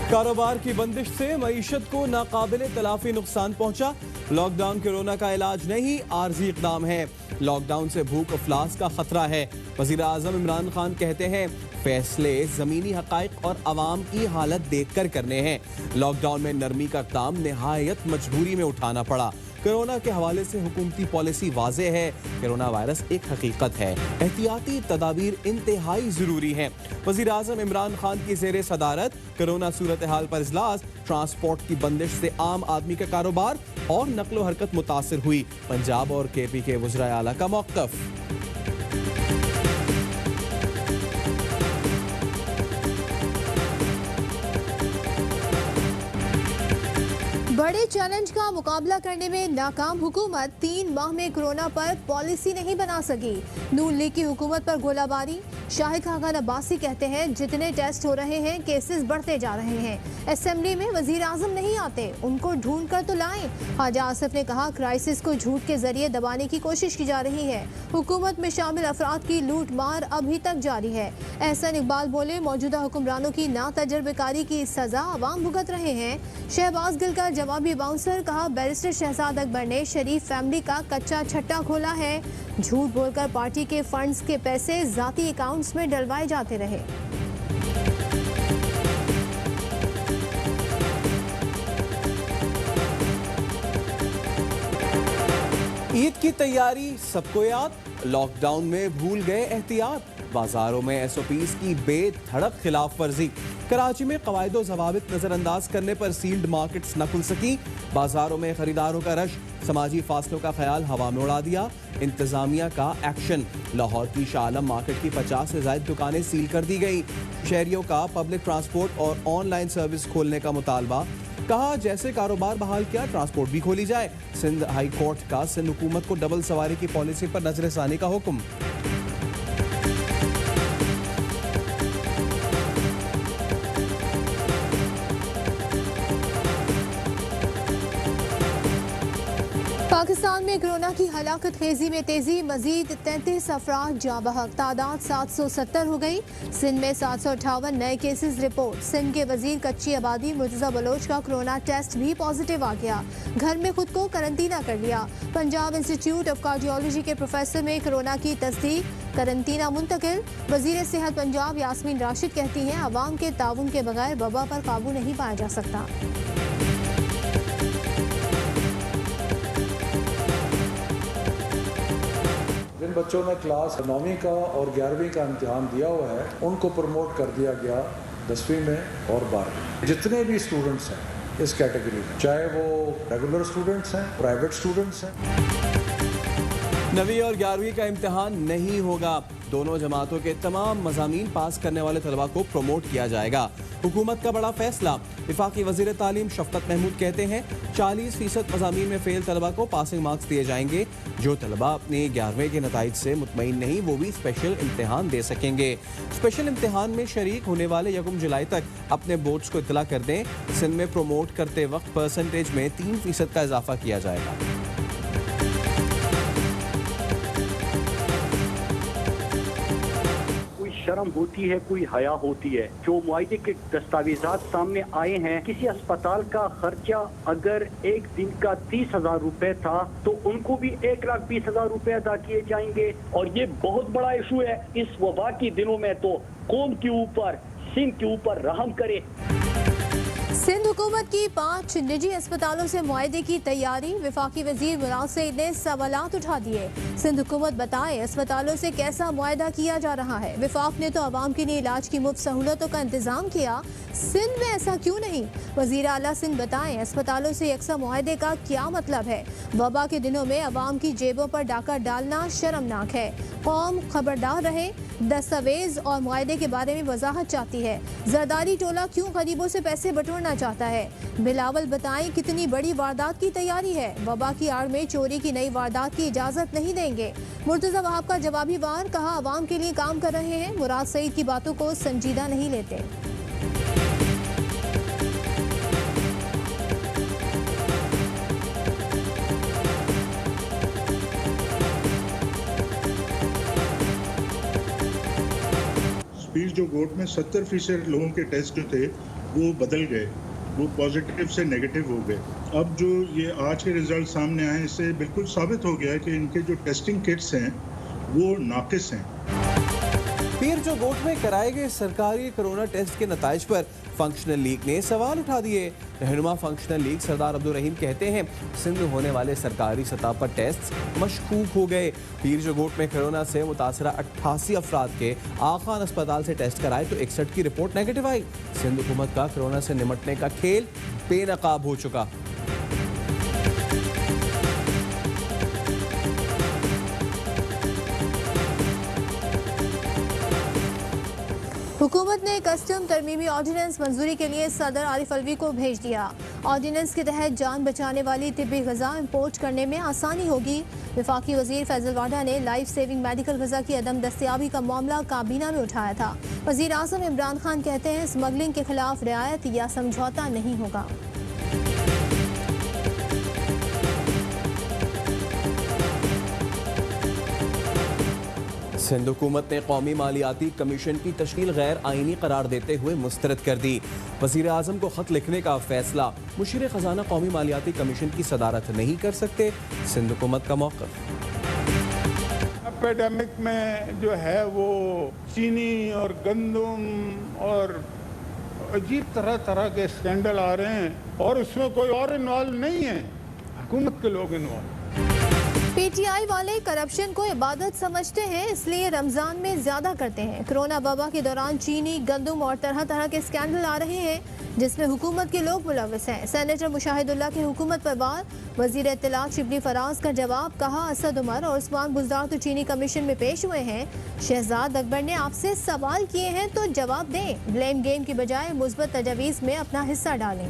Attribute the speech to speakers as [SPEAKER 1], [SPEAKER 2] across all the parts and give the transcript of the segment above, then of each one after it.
[SPEAKER 1] कारोबार की बंदिश से मईशत को नाकाबिले तलाफी नुकसान पहुंचा। लॉकडाउन कोरोना का इलाज नहीं, आर्जी इकदाम है। लॉकडाउन से भूख अफलास का खतरा है। वजीर आजम इमरान खान कहते हैं फैसले जमीनी हकाइक और अवाम की हालत देखकर करने हैं। लॉकडाउन में नरमी का इक़दाम निहायत मजबूरी में उठाना पड़ा। कोरोना के हवाले से हुकूमती पॉलिसी वाज़ेह है। कोरोना वायरस एक हकीकत है, एहतियाती तदाबीर इंतहाई ज़रूरी हैं। वज़ीर आज़म इमरान खान की ज़ेरे सदारत कोरोना सूरत हाल पर इजलास। ट्रांसपोर्ट की बंदिश से आम आदमी का कारोबार और नकलो हरकत मुतासिर हुई। पंजाब और KP के वज़राए आला का मौक़िफ़।
[SPEAKER 2] बड़े चैलेंज का मुकाबला करने में नाकाम हुकूमत 3 माह में कोरोना पर पॉलिसी नहीं बना सकी। नून लीग की हुकूमत पर गोलाबारी। शाहिद खान अब्बासी कहते हैं जितने टेस्ट हो रहे हैं केसेस बढ़ते जा रहे हैं। असेंबली में वजीर आजम नहीं आते, उनको ढूंढ कर तो लाएं। ख्वाजा आसिफ ने कहा क्राइसिस को झूठ के जरिए दबाने की कोशिश की जा रही है। हुकूमत में शामिल अफराद की लूट मार अभी तक जारी है। एहसन इकबाल बोले मौजूदा हुक्मरानों की नातजुर्बेकारी की सजा अवाम भुगत रहे हैं। शहबाज गिल का जवाबी बाउंसर, कहा बैरिस्टर शहजाद अकबर ने शरीफ फैमिली का कच्चा छट्टा खोला है। झूठ बोलकर पार्टी के फंड्स के पैसे जाती अकाउंट्स में डलवाए जाते रहे।
[SPEAKER 1] ईद की तैयारी सबको याद, लॉकडाउन में भूल गए एहतियात। बाजारों में SOPs की बेधड़क खिलाफ वर्जी। कराची में कवायदो ज़वाबित नजरअंदाज करने पर सील्ड मार्केट्स न खुल सकी। बाजारों में खरीदारों का रश, समाजी फासलों का ख्याल हवा में उड़ा दिया। इंतजामिया का एक्शन, लाहौर की शाह आलम मार्केट की 50 से ज्यादा दुकानें सील कर दी गई। शहरियों का पब्लिक ट्रांसपोर्ट और ऑनलाइन सर्विस खोलने का मुतालबा। कहा जैसे कारोबार बहाल किया ट्रांसपोर्ट भी खोली जाए। सिंध हाई कोर्ट का सिंध हुकूमत को डबल सवारी की पॉलिसी पर नजरसानी का हुक्म।
[SPEAKER 2] पाकिस्तान में कोरोना की हलाकत खेजी में तेजी, मजीद 33 अफराद जाँ बहक, तादाद 770 हो गई। सिंध में 758 नए केसेस रिपोर्ट। सिंध के वजीर कच्ची आबादी मुर्तजा बलोच का कोरोना टेस्ट भी पॉजिटिव आ गया, घर में खुद को करंटीना कर लिया। पंजाब इंस्टीट्यूट ऑफ कार्डियोलॉजी के प्रोफेसर में कोरोना की तस्दीक, करंटीना मुंतकिल। वजीर सेहत पंजाब यास्मीन राशिद कहती हैं अवाम के ताउन के बगैर वबा पर काबू नहीं पाया जा सकता।
[SPEAKER 3] जिन बच्चों ने क्लास 9वीं का और 11वीं का इम्तिहान दिया हुआ है उनको प्रमोट कर दिया गया 10वीं में और 12वीं। जितने भी स्टूडेंट्स हैं इस कैटेगरी में, चाहे वो रेगुलर स्टूडेंट्स हैं, प्राइवेट स्टूडेंट्स हैं।
[SPEAKER 1] 9वीं और 11वीं का इम्तिहान नहीं होगा। दोनों जमातों के तमाम मज़ामीन पास करने वाले तलबा को प्रमोट किया जाएगा। हुकूमत का बड़ा फैसला। वफाकी वज़ीर तालीम शफ़कत महमूद कहते हैं 40% मज़ामीन में फ़ेल तलबा को पासिंग मार्क्स दिए जाएंगे। जो तलबा अपने 11वें के नताइज से मुतमईन नहीं वो भी स्पेशल इम्तिहान दे सकेंगे। स्पेशल इम्तिहान में शरीक होने वाले 1 जुलाई तक अपने बोर्ड्स को इत्तला कर दें। सिंध में प्रमोट करते वक्त परसेंटेज में 3% का इजाफा किया जाएगा।
[SPEAKER 4] शर्म होती है, कोई हया होती है। जो मुआहिदे के दस्तावेजात सामने आए हैं, किसी अस्पताल का खर्चा अगर एक दिन का 30,000 रुपए था तो उनको भी 1,20,000 रुपए अदा किए जाएंगे। और ये बहुत बड़ा इशू है। इस वबा के दिनों में तो कौम के ऊपर, सिंध के ऊपर रहम करे।
[SPEAKER 2] सिंध हुकूमत की 5 निजी अस्पतालों से मुआहिदे की तैयारी। वफाकी वजीर मुराद सईद ने सवालात उठा दिए। सिंध हुकूमत बताए अस्पतालों से कैसा मुआहिदा किया जा रहा है। वफाक ने तो आवाम के लिए इलाज की मुफ्त सहूलतों का इंतजाम किया, सिंध में ऐसा क्यों नहीं? वजीर आला सिंध बताएं अस्पतालों से यकसा मुआहिदे का क्या मतलब है। वबा के दिनों में अवाम की जेबों पर डाका डालना शर्मनाक है। कौम खबरदार रहे। दस्तावेज और मुआहिदे के बारे में वजाहत चाहती है। जरदारी टोला क्यों गरीबों से पैसे बटोरना चाहता है? बिलावल बताएं कितनी बड़ी वारदात की तैयारी है। वबा की आड़ में चोरी की नई वारदात की इजाजत नहीं देंगे। मुर्तजा वहाब का जवाबी वार, कहा अवाम के लिए काम कर रहे हैं, मुराद सईद की बातों को संजीदा नहीं लेते।
[SPEAKER 5] जो गोट में 70% लोगों के टेस्ट जो थे वो बदल गए, वो पॉजिटिव से नेगेटिव हो गए। अब जो ये आज के रिजल्ट सामने आए, इससे बिल्कुल साबित हो गया है कि इनके जो टेस्टिंग किट्स हैं वो नाकिस हैं।
[SPEAKER 1] पीर जो गोट में कराए गए सरकारी कोरोना टेस्ट के नताइज पर फंक्शनल लीग ने सवाल उठा दिए। रहनुमा फंक्शनल लीग सरदार अब्दुल रहीम कहते हैं सिंध में होने वाले सरकारी सतह पर टेस्ट मशकूक हो गए। पीर जो गोट में कोरोना से मुतासरा 88 अफराद के आखान अस्पताल से टेस्ट कराए तो 61 की रिपोर्ट नेगेटिव आई। सिंध हुकूमत का कोरोना से निमटने का खेल बेनकाब हो चुका।
[SPEAKER 2] हुकूमत ने कस्टम तरमीमी ऑर्डिनेंस मंजूरी के लिए सदर आरिफ अलवी को भेज दिया। ऑर्डिनेंस के तहत जान बचाने वाली तिब्बी गजा इम्पोर्ट करने में आसानी होगी। वफाकी वजीर फैजल वाडा ने लाइफ सेविंग मेडिकल गजा की अदम दस्तियाबी का मामला काबीना में उठाया था। वजीर आजम इमरान खान कहते हैं स्मगलिंग के खिलाफ रियायत या समझौता नहीं होगा।
[SPEAKER 1] सिंध हुकूमत ने कौमी मालियाती कमीशन की तश्कील गैर आइनी करार देते हुए मुस्तरद कर दी। वज़ीर आज़म को खत लिखने का फैसला, मुशीर खजाना कौमी मालियाती कमीशन की सदारत नहीं कर सकते, सिंध हुकूमत का मौक़िफ़।
[SPEAKER 6] एपिडेमिक में जो है वो चीनी और गंदम और अजीब तरह तरह के स्कैंडल आ रहे हैं और उसमें कोई और इन्वॉल्व नहीं है, हुकूमत के लोग इन्वॉल्व।
[SPEAKER 2] पीटीआई वाले करप्शन को इबादत समझते हैं, इसलिए रमजान में ज्यादा करते हैं। कोरोना वबा के दौरान चीनी, गंदम और तरह तरह के स्कैंडल आ रहे हैं जिसमें हुकूमत के लोग मुलविस हैं। सेनेटर मुशाहिदुल्लाह की हुकूमत पर वार, वजीर इत्तलात शिबली फराज का जवाब, कहा असद उमर और उस्मान बुज़दार तो चीनी कमीशन में पेश हुए हैं। शहजाद अकबर ने आपसे सवाल किए हैं तो जवाब दें। ब्लेम गेम की बजाय मुस्बत तजवीज़ में अपना हिस्सा डालें।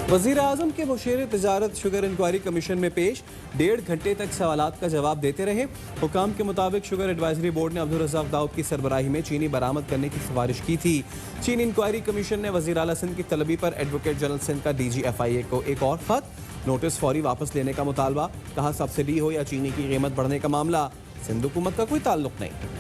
[SPEAKER 1] वज़ीर आज़म के मुशीर तिजारत शुगर इंक्वायरी कमीशन में पेश, 1.5 घंटे तक सवालात का जवाब देते रहे। हुकाम के मुताबिक शुगर एडवाइजरी बोर्ड ने अब्दुल रज़ाक दाऊद की सरबराही में चीनी बरामद करने की सिफारिश की थी। चीनी इंक्वायरी कमीशन ने वज़ीर आला सिंध की तलबी पर एडवोकेट जनरल सिंध का DGFIA को एक और खत, नोटिस फौरी वापस लेने का मुतालबा, कहा सब्सिडी हो या चीनी की कीमत बढ़ने का मामला सिंध हुकूमत का कोई ताल्लुक नहीं।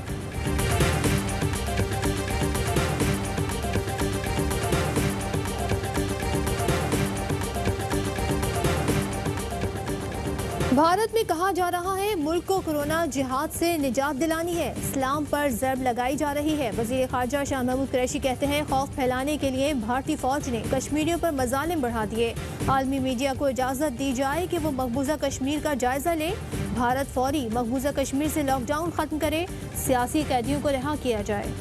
[SPEAKER 2] भारत में कहा जा रहा है मुल्क को कोरोना जिहाद से निजात दिलानी है, इस्लाम पर ज़रब लगाई जा रही है। वज़ीर ख़ारजा शाह महमूद कुरैशी कहते हैं खौफ फैलाने के लिए भारतीय फ़ौज ने कश्मीरियों पर मज़ालिम बढ़ा दिए। आलमी मीडिया को इजाज़त दी जाए कि वो मकबूजा कश्मीर का जायज़ा ले। भारत फौरी मकबूजा कश्मीर से लॉकडाउन ख़त्म करे, सियासी कैदियों को रिहा किया जाए।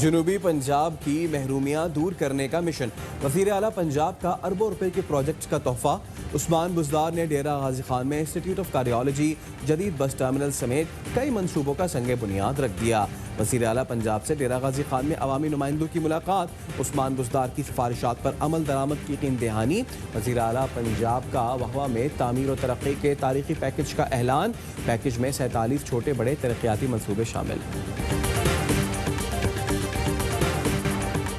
[SPEAKER 1] जनूबी पंजाब की महरूमियाँ दूर करने का मिशन, वज़ीर आला पंजाब का अरबों रुपए के प्रोजेक्ट का तोहफा। उस्मान बुज़दार ने डेरा गाजी खान में इंस्टीट्यूट ऑफ कार्डियोलॉजी, जदीद बस टर्मिनल समेत कई मंसूबों का संगे बुनियाद रख दिया। वज़ीर आला पंजाब से डेरा गाजी खान में अवामी नुमाइंदों की मुलाकात, उस्मान बुज़दार की सिफारिशात पर अमल दरामद की यकीन दहानी। वज़ीर आला पंजाब का वहवा में तामीर और तरक्की के तारीखी पैकेज का ऐलान, पैकेज में 47 छोटे बड़े तरक्याती मंसूबे शामिल।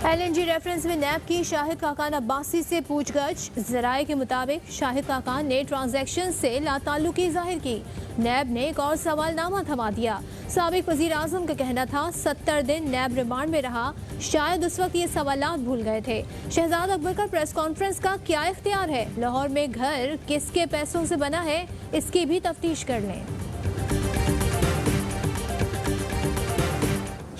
[SPEAKER 2] LNG रेफरेंस में नैब की शाहिद खाकान अब्बासी से पूछगछ। जराये के मुताबिक शाहिद खाकान ने ट्रांजैक्शन से लाताल्लुकी जाहिर की। नैब ने एक और सवालनामा थमा दिया। साबिक वजीर आजम का कहना था 70 दिन नैब रिमांड में रहा, शायद उस वक्त ये सवालात भूल गए थे। शहजाद अकबर का प्रेस कॉन्फ्रेंस का क्या इख्तियार है? लाहौर में घर किसके पैसों से बना है, इसकी भी तफ्तीश कर लें।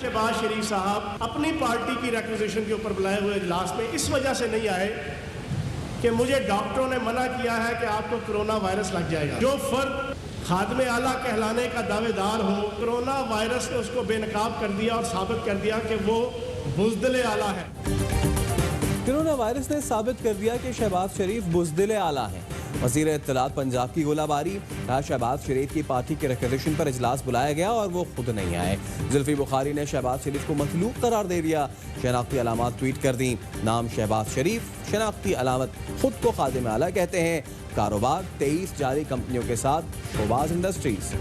[SPEAKER 7] शहबाज शरीफ साहब अपनी पार्टी की रिक्विजिशन के ऊपर बुलाए हुए इजलास में इस वजह से नहीं आए कि मुझे डॉक्टरों ने मना किया है कि आपको कोरोना वायरस लग जाएगा। जो फर्द खादमे आला कहलाने का दावेदार हो, कोरोना वायरस ने उसको बेनकाब कर दिया और साबित कर दिया कि वो बुज़दिल आला है।
[SPEAKER 1] कोरोना वायरस ने साबित कर दिया कि शहबाज शरीफ बुज़दिल आला हैं। वज़ीर इत्तलात पंजाब की गोलाबारी, कहा शहबाज शरीफ की पार्टी के रिक्विजिशन पर इजलास बुलाया गया और वो खुद नहीं आए। जुल्फी बुखारी ने शहबाज शरीफ को मतलूब करार दे दिया, शनाख्ती अलामत ट्वीट कर दी। नाम शहबाज शरीफ, शनाख्ती अलामत, खुद को खादिम आला कहते हैं। कारोबार 23 जारी कंपनियों के साथ शोबाज इंडस्ट्रीज।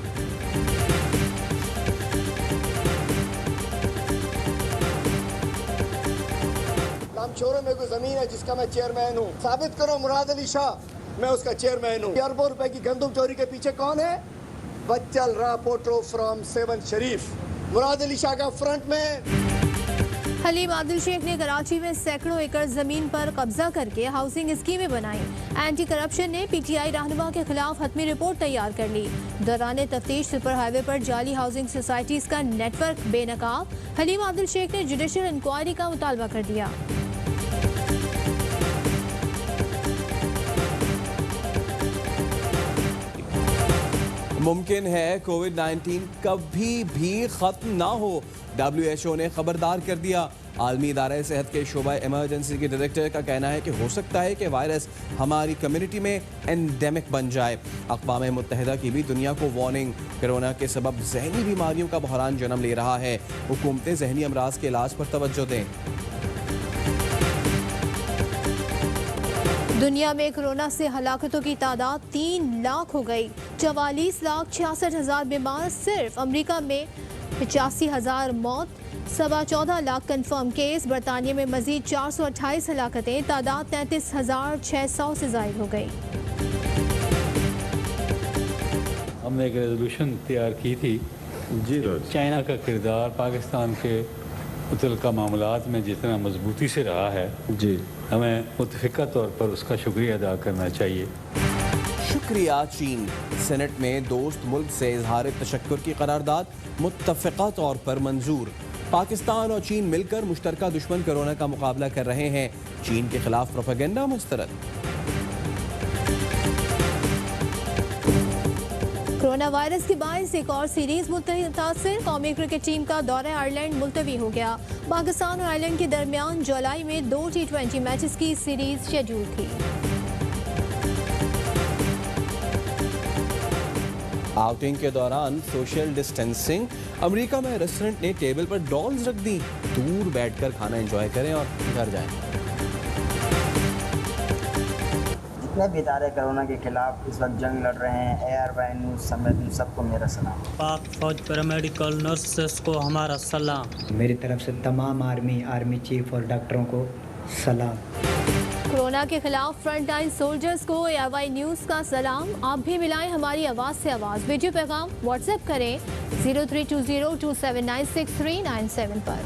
[SPEAKER 8] शोरों में कोई जमीन है जिसका मैं चेयरमैन हूँ, साबित करो मुराद अली शाह, मैं उसका चेयरमैन हूँ। अरबों रुपए की गंदम चोरी के पीछे कौन है? बच्चल रापोटो फ्रॉम 7 शरीफ, मुराद अली शाह का फ्रंट में।
[SPEAKER 2] हलीम आदिल शेख ने कराची में सैकड़ों एकड़ जमीन पर कब्जा करके हाउसिंग स्कीमें बनाई। एंटी करप्शन ने पीटीआई रहनुमा के खिलाफ हतमी रिपोर्ट तैयार कर ली। दौरान तफ्तीश सुपर हाईवे पर जाली हाउसिंग सोसाइटीज का नेटवर्क बेनकाब। हलीम आदिल शेख ने जुडिशल इंक्वायरी का मुतालबा कर दिया।
[SPEAKER 1] मुमकिन है कोविड-19 कभी भी खत्म ना हो, WHO ने खबरदार कर दिया। आलमी इदारे सेहत के शोबा इमरजेंसी के डायरेक्टर का कहना है कि हो सकता है कि वायरस हमारी कम्युनिटी में एंडेमिक बन जाए। अक़वाम मुत्तहिदा की भी दुनिया को वार्निंग। कोरोना के सबब जहनी बीमारियों का बहरान जन्म ले रहा है। हुकूमतें जहनी अमराज के इलाज पर तवज्जो दें।
[SPEAKER 2] दुनिया में कोरोना से हलाकतों की तादाद 3 लाख हो गई। 44,66,000 बीमार। सिर्फ अमेरिका में 85,000 मौत। 14.25 लाख कंफर्म केस। बरतानिया में मजीद 428 हलाकतें। तादाद 33,600 से जायद हो गई।
[SPEAKER 9] हमने एक रेजोल्यूशन तैयार की थी जी, चाइना का किरदार पाकिस्तान के मुतल्लिका मामलात में जितना मजबूती से रहा है जी, हमें मुतफ़िका तौर पर उसका शुक्रिया अदा करना चाहिए।
[SPEAKER 1] शुक्रिया चीन। सेनेट में दोस्त मुल्क से इजहार तशक्कुर की करारदाद मुत्तफ़िका तौर पर मंजूर। पाकिस्तान और चीन मिलकर मुश्तरका दुश्मन कोरोना का मुकाबला कर रहे हैं। चीन के खिलाफ प्रोपेगेंडा मुस्तरद।
[SPEAKER 2] कोरोना वायरस के बायस एक और सीरीज मुतासिर। कौमी क्रिकेट टीम का दौरा आयरलैंड मुलतवी हो गया। पाकिस्तान और आयरलैंड के दरमियान जुलाई में 2 T20 मैचेस की सीरीज शेड्यूल थी।
[SPEAKER 1] आउटिंग के दौरान सोशल डिस्टेंसिंग। अमेरिका में रेस्टोरेंट ने टेबल पर डॉल्स रख दी। दूर बैठकर खाना एंजॉय करें और घर जाएं।
[SPEAKER 10] जितने भी इदारे कोरोना के खिलाफ इस वक्त जंग लड़ रहे हैं, ARY न्यूज़ समेत सबको मेरा सलाम।
[SPEAKER 11] पाक फौज पैरामेडिकल नर्सेस को हमारा सलाम।
[SPEAKER 12] मेरी तरफ से तमाम आर्मी चीफ और डॉक्टरों को सलाम।
[SPEAKER 2] कोरोना के खिलाफ फ्रंट लाइन सोल्जर्स को ARY न्यूज़ का सलाम। आप भी मिलाएं हमारी आवाज़ से आवाज़। वीडियो पैगाम व्हाट्सएप करें 032027963997 पर।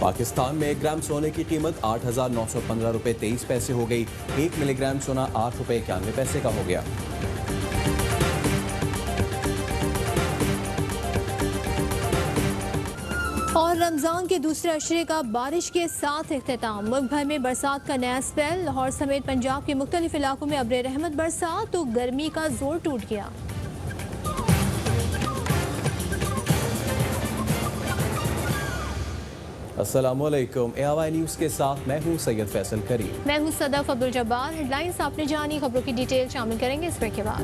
[SPEAKER 1] पाकिस्तान में 1 ग्राम सोने की कीमत 8,915 रुपये 23 पैसे हो गई। 1 मिलीग्राम सोना 8 रुपये 91 पैसे का हो गया।
[SPEAKER 2] और रमजान के दूसरे अशरे का बारिश के साथ इख्तिताम। मुल्क भर में बरसात का नया स्पेल। लाहौर समेत पंजाब के मुख्तलिफ इलाकों में अब्र रहमत बरसात तो गर्मी का जोर टूट गया।
[SPEAKER 1] अस्सलामुअलैकुम। ARY न्यूज़ के साथ मैं हूँ सैयद फैसल करीम।
[SPEAKER 2] मैं हूँ सदफ अब्दुल जब्बार। हेडलाइंस आपने जानी, खबरों की डिटेल शामिल करेंगे इस ब्रेक के बाद।